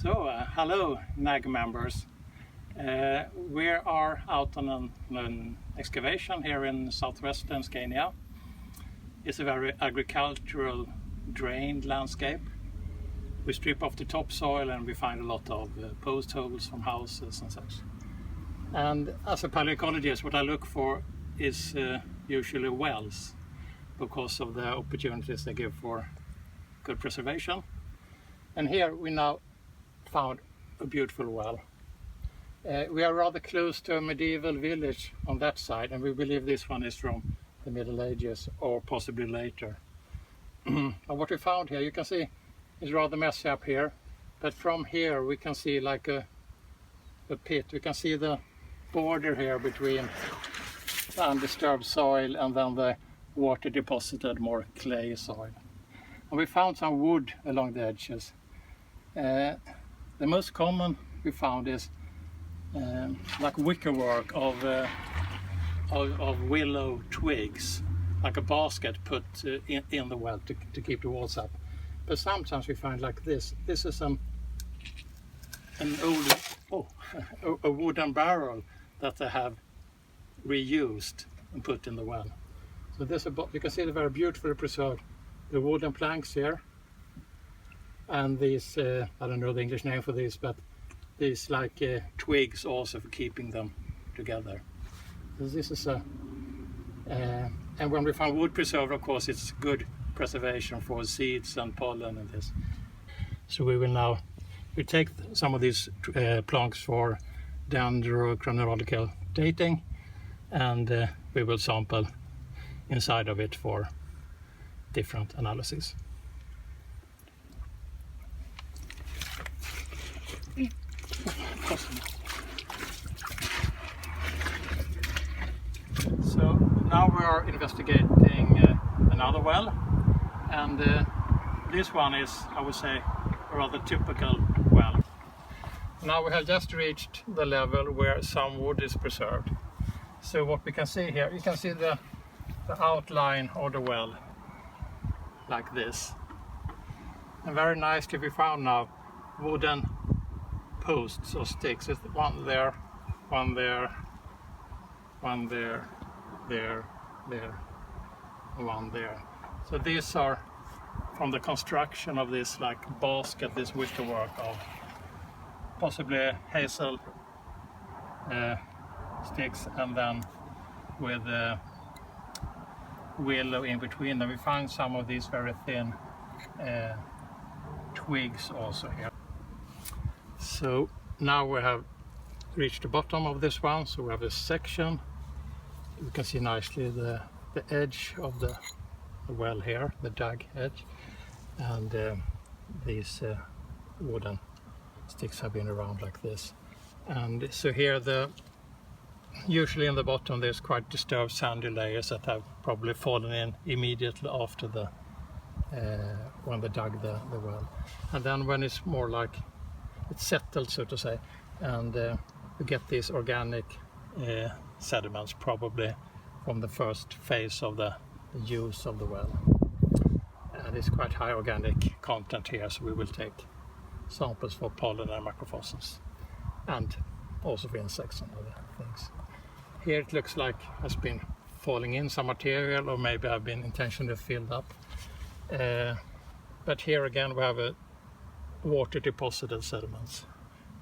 Hello NAG members. We are out on an excavation here in southwestern Scania. It's a very agricultural drained landscape. We strip off the topsoil and we find a lot of post holes from houses and such. And as a paleoecologist, what I look for is usually wells, because of the opportunities they give for good preservation. And here we now found a beautiful well. We are rather close to a medieval village on that side, and we believe this one is from the Middle Ages or possibly later. And what we found here, you can see, is rather messy up here, but from here we can see like a pit. We can see the border here between the undisturbed soil and then the water deposited more clay soil. And we found some wood along the edges. The most common we found is like wickerwork of willow twigs, like a basket put in the well to keep the walls up. But sometimes we find like this. This is an old a wooden barrel that they have reused and put in the well. So this you can see the very beautifully preserved the wooden planks here, and these I don't know the English name for these, but these like twigs also for keeping them together. So this is and when we found wood preserved, of course, it's good preservation for seeds and pollen and this. So we will now take some of these planks for dendrochronological dating, and we will sample inside of it for different analyses. So now we are investigating another well, and this one is, I would say, a rather typical well. Now we have just reached the level where some wood is preserved. So what we can see here, you can see the outline of the well like this. And very nicely we found now wooden posts or sticks. It's one there, one there, one there, there, and one there. So these are from the construction of this like basket, this wickerwork of possibly hazel sticks, and then with willow in between them. We find some of these very thin twigs also here. So now we have reached the bottom of this one, so we have a section. You can see nicely the edge of the well here, the dug edge, and these wooden sticks have been around like this. And so here usually in the bottom there's quite disturbed sandy layers that have probably fallen in immediately after when they dug the well. And then when it's more like it's settled, so to say, and we get these organic sediments probably from the first phase of the use of the well. And it's quite high organic content here, so we will take samples for pollen and macrofossils, and also for insects and other things. Here it looks like has been falling in some material, or maybe have been intentionally filled up. But here again we have a water deposited sediments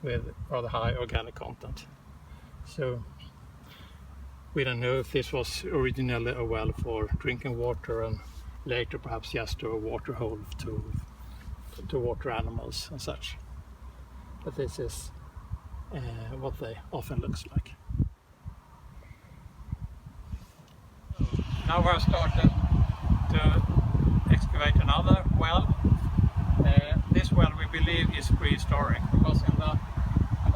with rather high organic content. So we don't know if this was originally a well for drinking water and later perhaps just a water hole to water animals and such. But this is what they often looks like. Now we're starting to excavate another well. This well we believe is prehistoric, because in the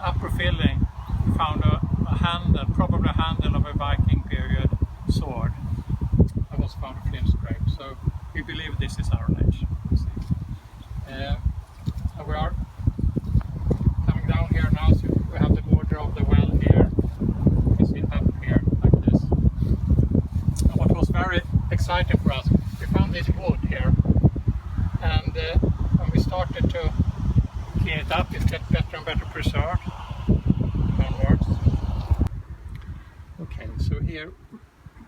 upper filling we found a handle, probably a handle of a Viking period sword. I also found a flint scrape, so we believe this is Iron Age. And we are coming down here now, so we have the border of the well here. You can see it up here like this. And what was very exciting for us, we found this wood here, and when we started to clean it up, it gets better and better preserved downwards. Okay, so here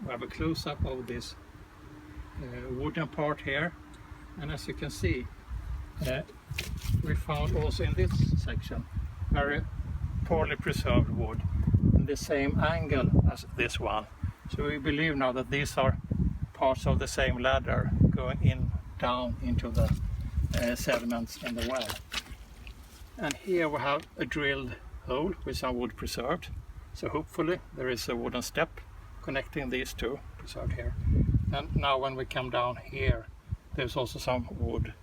we have a close-up of this wooden part here, and as you can see, we found also in this section very poorly preserved wood in the same angle as this one. So we believe now that these are parts of the same ladder going in down into the sediments in the well. And here we have a drilled hole with some wood preserved. So hopefully there is a wooden step connecting these two preserved here. And now when we come down here, there's also some wood,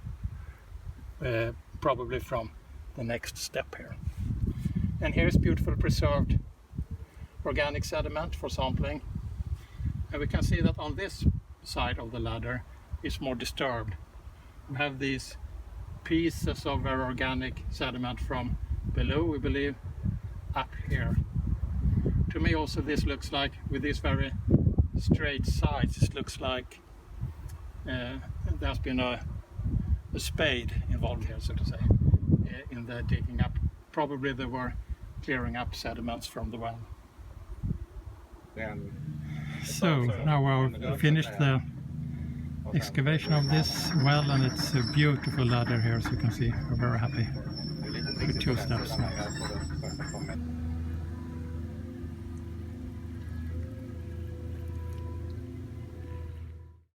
probably from the next step here. And here is beautiful preserved organic sediment for sampling. And we can see that on this side of the ladder is more disturbed. We have these pieces of very organic sediment from below, we believe, up here. To me also this looks like, with these very straight sides, it looks like there's been a spade involved here, so to say, in the digging up. Probably they were clearing up sediments from the well. So now we've finished the excavation of this well, and it's a beautiful ladder here, as you can see. We're very happy with 2 steps now.